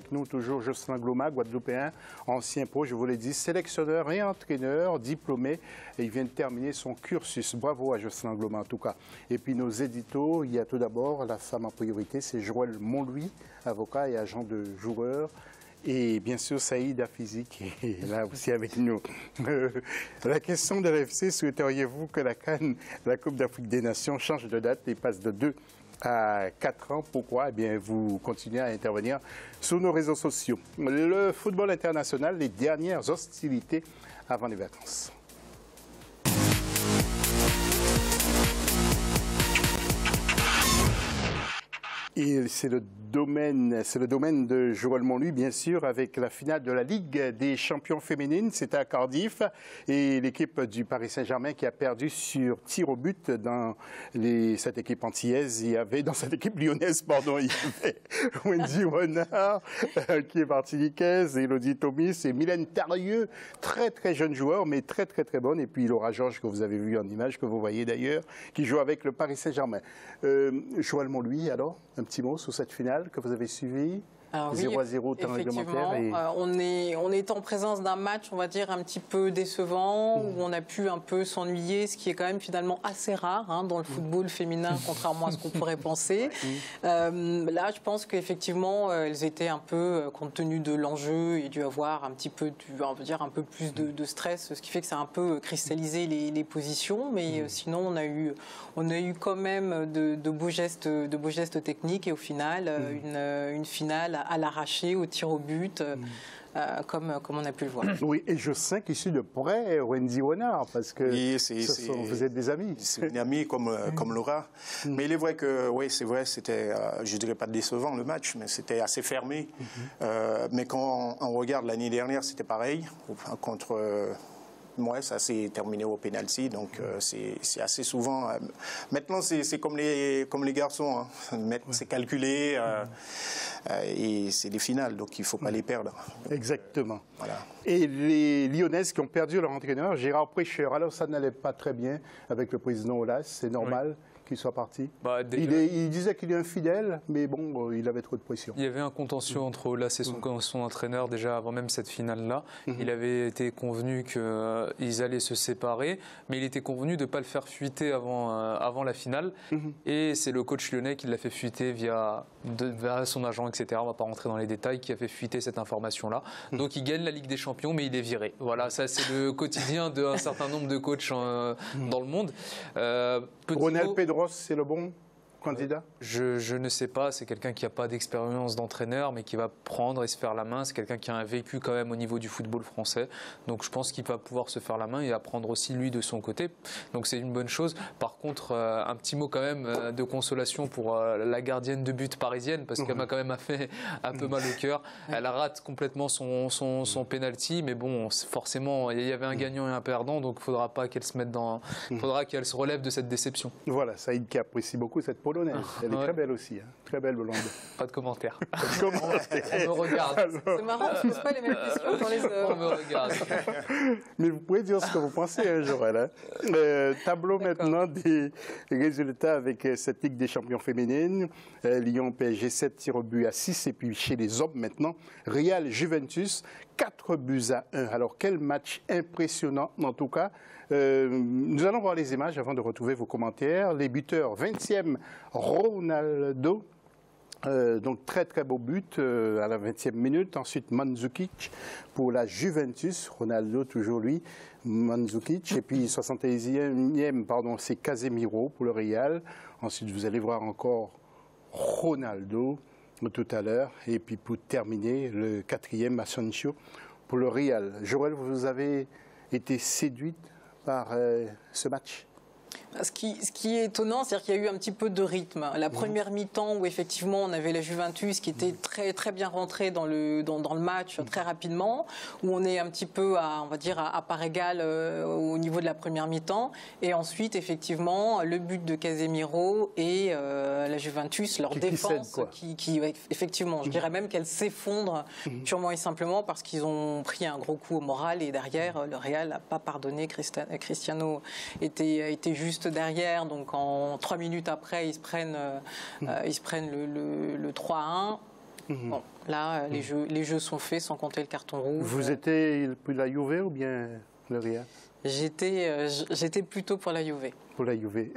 avec nous toujours Jocelyn Gloma, guadeloupéen, ancien pro, je vous l'ai dit, sélectionneur et entraîneur, diplômé. Et il vient de terminer son cursus. Bravo à Jocelyn Gloma en tout cas. Et puis nos éditos, il y a tout d'abord la femme en priorité, c'est Joël Montlouis, avocat et agent de joueurs. Et bien sûr, Saïd Afizi qui est là aussi avec nous. La question de l'AFC, souhaiteriez-vous que la CAN, la Coupe d'Afrique des Nations, change de date et passe de 2 à 4 ans? Pourquoi? Eh bien, vous continuez à intervenir sur nos réseaux sociaux. Le football international, les dernières hostilités avant les vacances. Et c'est le domaine de Joël Montlouis, bien sûr, avec la finale de la Ligue des champions féminines. C'était à Cardiff et l'équipe du Paris Saint-Germain qui a perdu sur tir au but dans cette équipe antillaise. Dans cette équipe lyonnaise, pardon, il y avait Wendy Renard, qui est martiniquaise, Elodie Thomis et Mylène Tarieux, très très jeune joueur, mais très très très bonne. Et puis Laura Georges, que vous avez vu en image, que vous voyez d'ailleurs, qui joue avec le Paris Saint-Germain. Joël Montlouis, alors, un petit mot sur cette finale que vous avez suivie. 0-0 temps réglementaire. Et... on est en présence d'un match, on va dire, un petit peu décevant, où on a pu un peu s'ennuyer, ce qui est quand même finalement assez rare dans le football féminin, contrairement à ce qu'on pourrait penser. Là, je pense qu'effectivement, elles étaient un peu, compte tenu de l'enjeu, il y a dû avoir un petit peu, on va dire, un peu plus de stress, ce qui fait que ça a un peu cristallisé les positions. Mais sinon, on a eu quand même de beaux gestes techniques et au final, une finale à l'arraché, au tir au but, comme on a pu le voir. Oui, et je sais qu'il suit de près Wendy Renard, parce que oui, vous êtes des amis. C'est une amie comme Laura. Mais il est vrai que, oui, c'est vrai, c'était, je dirais pas décevant le match, mais c'était assez fermé. Mais quand on regarde l'année dernière, c'était pareil, contre... Ouais, ça s'est terminé au pénalty, donc c'est assez souvent. Maintenant, c'est comme les garçons, c'est calculé et c'est des finales, donc il ne faut pas les perdre. Exactement. Voilà. Et les Lyonnaises qui ont perdu leur entraîneur, Gérard Prêcheur, alors ça n'allait pas très bien avec le président Aulas, c'est normal. Qu'il soit parti. Il disait qu'il est infidèle, mais bon, il avait trop de pression. Il y avait un contentieux entre Aulas et son entraîneur déjà avant même cette finale-là. Il avait été convenu qu'ils allaient se séparer, mais il était convenu de ne pas le faire fuiter avant la finale. Et c'est le coach lyonnais qui l'a fait fuiter via son agent, etc. On ne va pas rentrer dans les détails, qui a fait fuiter cette information-là. Donc il gagne la Ligue des Champions, mais il est viré. Voilà, ça c'est le quotidien d'un certain nombre de coachs dans le monde. Ronald Pedros, c'est le bon candidat? Je ne sais pas, c'est quelqu'un qui n'a pas d'expérience d'entraîneur, mais qui va prendre et se faire la main. C'est quelqu'un qui a un vécu quand même au niveau du football français. Donc je pense qu'il va pouvoir se faire la main et apprendre aussi lui de son côté. Donc c'est une bonne chose. Par contre, un petit mot quand même de consolation pour la gardienne de but parisienne, parce qu'elle m'a quand même fait un peu mal au cœur. Elle rate complètement son penalty, mais bon, forcément, il y avait un gagnant et un perdant, donc il ne faudra pas qu'elle se mette dans... Il faudra qu'elle se relève de cette déception. Voilà, Saïd qui apprécie beaucoup cette polonaise. Elle est très belle aussi, hein. Très belle blonde. Pas de commentaires. On me regarde. C'est marrant, je ne pose pas les mêmes questions dans les heures. On me regarde. Mais vous pouvez dire ce que vous pensez, hein, Joël. Hein. Tableau maintenant des résultats avec cette Ligue des champions féminines. Lyon PSG 7 tirs au but à 6. Et puis chez les hommes maintenant, Real Juventus 4-1. Alors quel match impressionnant en tout cas. Nous allons voir les images avant de retrouver vos commentaires. Les buteurs, 20e, Ronaldo. Donc très très beau but à la 20e minute. Ensuite Mandzukic pour la Juventus. Ronaldo toujours lui. Mandzukic. Et puis 71e, pardon, c'est Casemiro pour le Real. Ensuite vous allez voir encore Ronaldo tout à l'heure. Et puis pour terminer, le 4e, Asensio pour le Real. Joël, vous avez été séduite par ce match? Ce qui est étonnant, c'est-à-dire qu'il y a eu un petit peu de rythme. La première mi-temps où effectivement on avait la Juventus qui était très très bien rentrée dans le match très rapidement, où on est un petit peu on va dire à part égale au niveau de la première mi-temps, et ensuite effectivement le but de Casemiro et la Juventus, leur défense qui effectivement, je dirais même qu'elle s'effondre purement et simplement parce qu'ils ont pris un gros coup au moral, et derrière le Real n'a pas pardonné. Cristiano était juste derrière, donc en 3 minutes après ils se prennent le 3-1. Bon, là, les jeux sont faits sans compter le carton rouge. Vous étiez pour la Juve ou bien le Real? J'étais plutôt pour la Juve. Pour la Juve.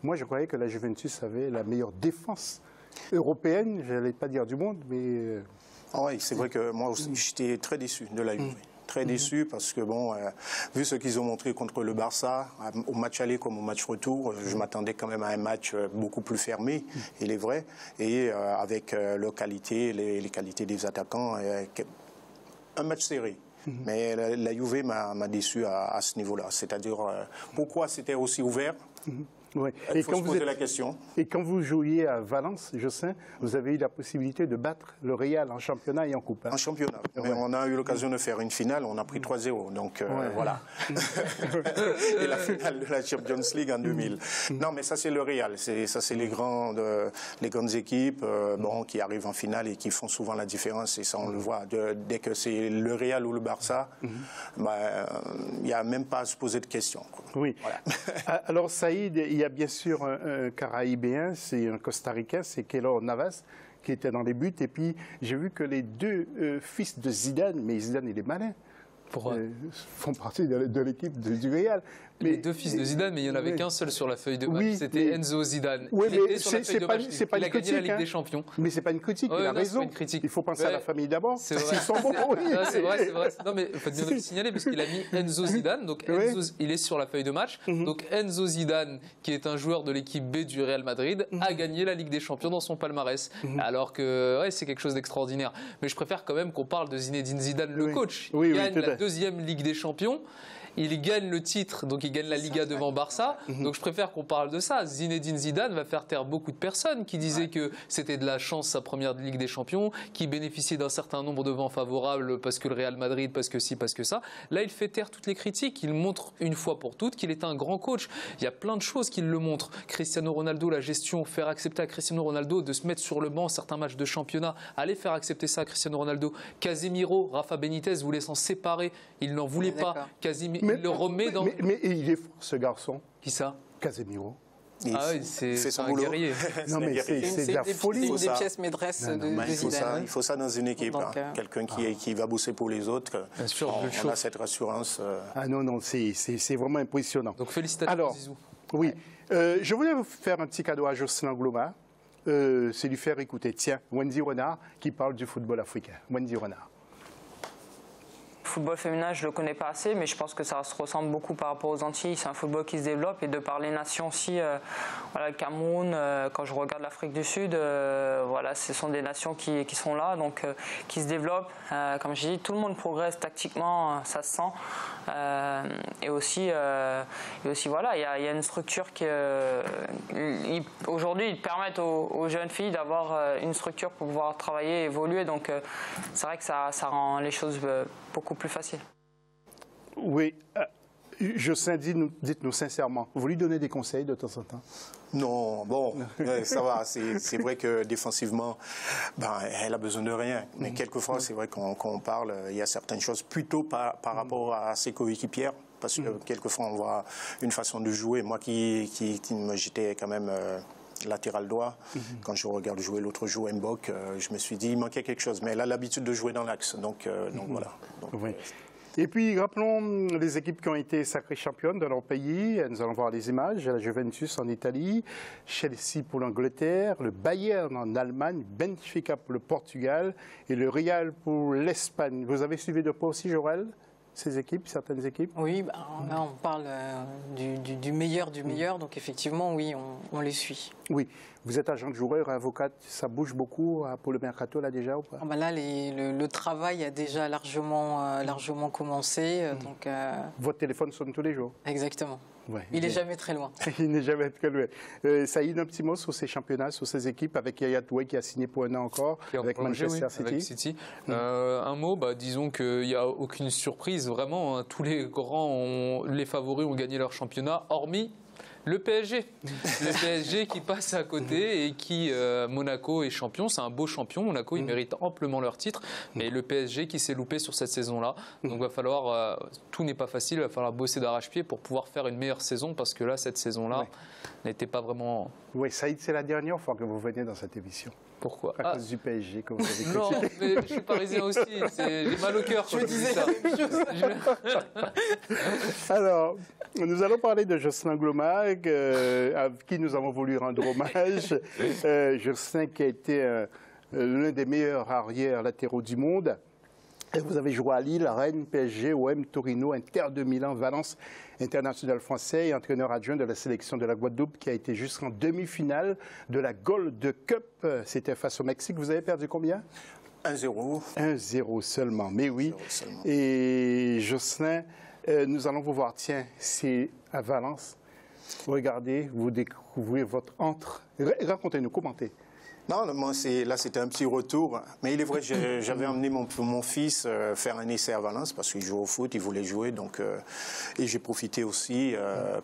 Moi je croyais que la Juventus avait la meilleure défense européenne, je n'allais pas dire du monde, mais... Oui, c'est vrai que moi aussi, j'étais très déçu de la Juve. Très déçu parce que, bon, vu ce qu'ils ont montré contre le Barça, au match aller comme au match retour, je m'attendais quand même à un match beaucoup plus fermé, il est vrai, et avec leurs qualités, les qualités des attaquants, un match serré. Mais la Juve m'a déçu à ce niveau-là. C'est-à-dire, pourquoi c'était aussi ouvert? Ouais. Il faut se poser la question. Et quand vous jouiez à Valence, je sais, vous avez eu la possibilité de battre le Real en championnat et en coupe. Hein. En championnat. Mais on a eu l'occasion de faire une finale, on a pris 3-0. Donc voilà. Et la finale de la Champions League en 2000. Non, mais ça c'est le Real. Ça c'est les grandes équipes qui arrivent en finale et qui font souvent la différence. Et ça on le voit. Dès que c'est le Real ou le Barça, il n'y a même pas à se poser de questions. Oui. Voilà. Alors Saïd, il y a bien sûr un Caraïbéen, c'est un Costaricain, c'est Keylor Navas qui était dans les buts. Et puis j'ai vu que les deux fils de Zidane, mais Zidane il est malin, font partie de l'équipe du Real. Mais les deux fils de Zidane, mais il n'y en avait qu'un seul sur la feuille de match, c'était Enzo Zidane. Oui, il était sur la feuille de match, il a gagné la Ligue des Champions. Mais c'est pas une critique, il a raison. Il faut penser à la famille d'abord. C'est vrai. C'est vrai. Non, mais il faut bien le signaler parce qu'il a mis Enzo Zidane. Donc Enzo, il est sur la feuille de match. Donc Enzo Zidane, qui est un joueur de l'équipe B du Real Madrid, a gagné la Ligue des Champions dans son palmarès. Alors que c'est quelque chose d'extraordinaire. Mais je préfère quand même qu'on parle de Zinedine Zidane, le coach. Il gagne la deuxième Ligue des Champions. Il gagne le titre, donc il gagne la Liga devant Barça. Donc je préfère qu'on parle de ça. Zinedine Zidane va faire taire beaucoup de personnes qui disaient que c'était de la chance sa première Ligue des Champions, qui bénéficiait d'un certain nombre de vents favorables parce que le Real Madrid, parce que ci, parce que ça. Là, il fait taire toutes les critiques. Il montre une fois pour toutes qu'il est un grand coach. Il y a plein de choses qui le montrent. Cristiano Ronaldo, la gestion, faire accepter à Cristiano Ronaldo de se mettre sur le banc certains matchs de championnat, aller faire accepter ça à Cristiano Ronaldo. Casemiro, Rafa Benitez voulait s'en séparer. Il n'en voulait pas. Casemiro. Il le remet dans... mais il est fort, ce garçon. Qui ça? Casemiro. C'est un guerrier. Non, mais c'est de la folie. C'est une des pièces maîtresses de Zidane. Il faut ça dans une équipe. Quelqu'un qui va bosser pour les autres. Bien sûr, on a cette rassurance. Ah non, c'est vraiment impressionnant. Donc félicitations. Alors, Zizou. Oui. Je voulais vous faire un petit cadeau à Jocelyn Gloma. C'est lui faire écouter, tiens, Wendy Renard qui parle du football africain. Wendy Renard. Le football féminin, je ne le connais pas assez, mais je pense que ça se ressemble beaucoup par rapport aux Antilles. C'est un football qui se développe et de par les nations aussi, le Cameroun, quand je regarde l'Afrique du Sud, ce sont des nations qui sont là, donc qui se développent. Comme je dis, tout le monde progresse tactiquement, ça se sent. Et aussi, voilà, il y a une structure qui, aujourd'hui, ils permettent aux jeunes filles d'avoir une structure pour pouvoir travailler, évoluer. Donc, c'est vrai que ça rend les choses beaucoup plus facile. Oui. Jocelyn, dites-nous sincèrement, vous lui donnez des conseils de temps en temps? Non, bon, ça va. C'est vrai que défensivement, elle a besoin de rien. Mais quelquefois, c'est vrai qu'on parle, il y a certaines choses plutôt par rapport à ses coéquipières. Parce que quelquefois, on voit une façon de jouer. Moi j'étais quand même latéral droit. Quand je regarde jouer l'autre jour, Mbok, je me suis dit, il manquait quelque chose. Mais elle a l'habitude de jouer dans l'axe. Donc voilà. Oui. Et puis, rappelons les équipes qui ont été sacrées championnes de leur pays. Nous allons voir les images. La Juventus en Italie, Chelsea pour l'Angleterre, le Bayern en Allemagne, Benfica pour le Portugal et le Real pour l'Espagne. Vous avez suivi de près aussi, Jorel, ces équipes, certaines équipes? Oui, là on parle du meilleur du meilleur, donc effectivement, oui, on les suit. Oui. Vous êtes agent de joueur, avocate, ça bouge beaucoup pour le mercato là déjà ou pas? Là, le travail a déjà largement commencé. Donc, votre téléphone sonne tous les jours? Exactement. Ouais, il n'est jamais très loin. Il n'est jamais très loin. Saïd, un petit mot sur ces championnats, sur ces équipes, avec Yaya Touré qui a signé pour un an encore, avec Manchester City. Avec City. Un mot, disons qu'il n'y a aucune surprise, vraiment. Tous les grands, les favoris ont gagné leur championnat, hormis le PSG. Le PSG qui passe à côté et qui, Monaco est champion. C'est un beau champion. Monaco, ils méritent amplement leur titre. Mais le PSG qui s'est loupé sur cette saison-là. Donc, va falloir, tout n'est pas facile. Il va falloir bosser d'arrache-pied pour pouvoir faire une meilleure saison. Parce que là, cette saison-là n'était pas vraiment... Oui, Saïd, c'est la dernière fois que vous venez dans cette émission. Pourquoi? À cause du PSG, comme vous avez Non, critiqué. mais je suis parisien aussi. J'ai mal au cœur quand je dis ça. Alors, nous allons parler de Jocelyn Gloma, à qui nous avons voulu rendre hommage. Jocelyn qui a été l'un des meilleurs arrières latéraux du monde. Et vous avez joué à Lille, Rennes, PSG, OM, Torino, Inter de Milan, Valence, international français et entraîneur adjoint de la sélection de la Guadeloupe qui a été jusqu'en demi-finale de la Gold Cup. C'était face au Mexique. Vous avez perdu combien? 1-0. 1-0 seulement, mais oui. Seulement. Et Jocelyn, nous allons vous voir, tiens, c'est à Valence. Regardez, vous découvrez votre entre. Racontez-nous, commentez. Non, moi, là, c'était un petit retour. Mais il est vrai que j'avais emmené mon fils faire un essai à Valence parce qu'il joue au foot, il voulait jouer. Donc, et j'ai profité aussi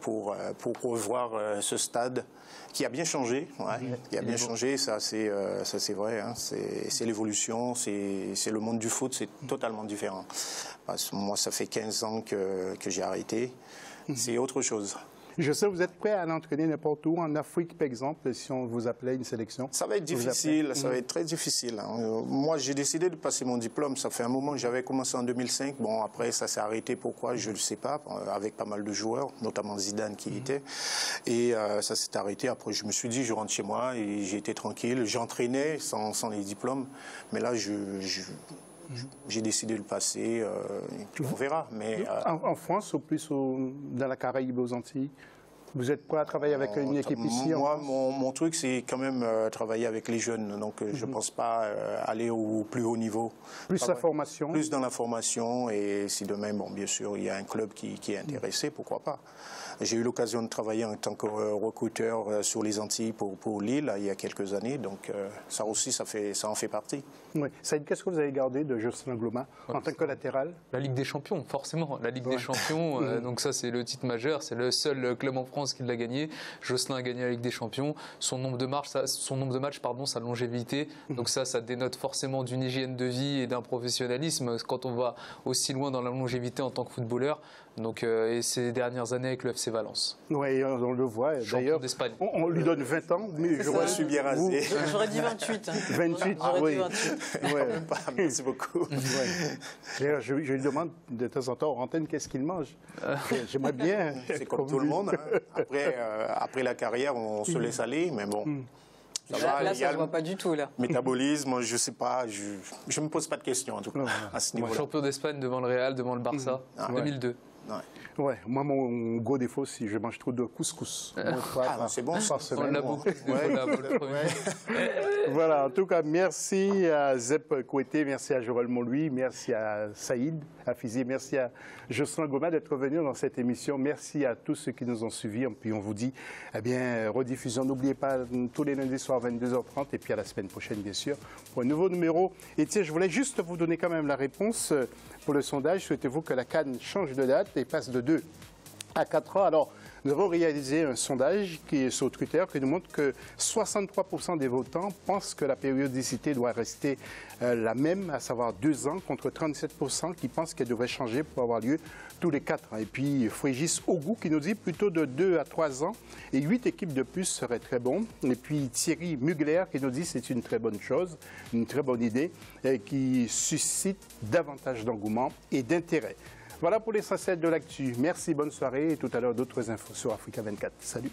pour revoir ce stade qui a bien changé. Ouais, qui a bien changé, ça c'est vrai. Hein, c'est l'évolution, c'est le monde du foot, c'est totalement différent. Parce que moi, ça fait 15 ans que j'ai arrêté. C'est autre chose. Je sais, vous êtes prêt à l'entraîner n'importe où, en Afrique par exemple, si on vous appelait une sélection? Ça va être difficile, ça va être très difficile. Hein. Moi, j'ai décidé de passer mon diplôme, ça fait un moment, j'avais commencé en 2005. Bon, après, ça s'est arrêté, pourquoi, je ne le sais pas, avec pas mal de joueurs, notamment Zidane qui y était. Et ça s'est arrêté, après je me suis dit, je rentre chez moi et j'ai été tranquille. J'entraînais sans les diplômes, mais là, j'ai décidé de le passer, on verra. Mais, en France ou plus dans la Caraïbe, aux Antilles? Vous êtes prêt à travailler avec une équipe ici? Moi, mon truc, c'est quand même travailler avec les jeunes. Donc, je ne pense pas aller au plus haut niveau. Plus la formation? Plus dans la formation. Et si demain, bon, bien sûr, il y a un club qui est intéressé, pourquoi pas. J'ai eu l'occasion de travailler en tant que recruteur sur les Antilles pour Lille il y a quelques années. Donc, ça aussi, ça en fait partie. Oui. Saïd, qu'est-ce que vous avez gardé de Jocelyn Gloma en tant que latéral? La Ligue des Champions, forcément. La Ligue des Champions, donc ça c'est le titre majeur, c'est le seul club en France qui l'a gagné. Jocelyn a gagné la Ligue des Champions. Son nombre de matchs, sa longévité. Donc ça dénote forcément d'une hygiène de vie et d'un professionnalisme quand on va aussi loin dans la longévité en tant que footballeur. Donc, et ces dernières années avec le FC Valence. Oui, on le voit. D'ailleurs, on lui donne 20 ans. Mais je suis bien rasé. J'aurais dit 28. 28, oui. Merci beaucoup. D'ailleurs, je lui demande de temps en temps en antenne qu'est-ce qu'il mange. J'aimerais bien. C'est comme tout le monde. Hein. Après la carrière, on se laisse aller, mais bon. Là, ça ne se voit pas du tout. Là. Métabolisme, je ne sais pas, je ne me pose pas de questions en tout cas à ce niveau-là. Champion d'Espagne devant le Real, devant le Barça, 2002. Ouais, moi, mon gros défaut, si je mange trop de couscous. C'est bon, ça. On l'a beaucoup. Voilà, en tout cas, merci à Zep Kouété, merci à Jorel Monlouis, merci à Saïd Hafizi, merci à Jocelyn Gloma d'être venu dans cette émission. Merci à tous ceux qui nous ont suivis. Et puis on vous dit, eh bien, rediffusion. N'oubliez pas, tous les lundis soirs, 22h30, et puis à la semaine prochaine, bien sûr, pour un nouveau numéro. Et tiens, je voulais juste vous donner quand même la réponse pour le sondage. Souhaitez-vous que la CAN change de date et passe de 2 à 4 ans? Alors, nous avons réalisé un sondage qui est sur Twitter qui nous montre que 63% des votants pensent que la périodicité doit rester la même, à savoir 2 ans, contre 37% qui pensent qu'elle devrait changer pour avoir lieu tous les 4 ans. Et puis Frégis Ogou qui nous dit plutôt de 2 à 3 ans et 8 équipes de plus seraient très bon. Et puis Thierry Mugler qui nous dit c'est une très bonne chose, une très bonne idée qui suscite davantage d'engouement et d'intérêt. Voilà pour l'essentiel de l'actu. Merci, bonne soirée et tout à l'heure d'autres infos sur Africa 24. Salut.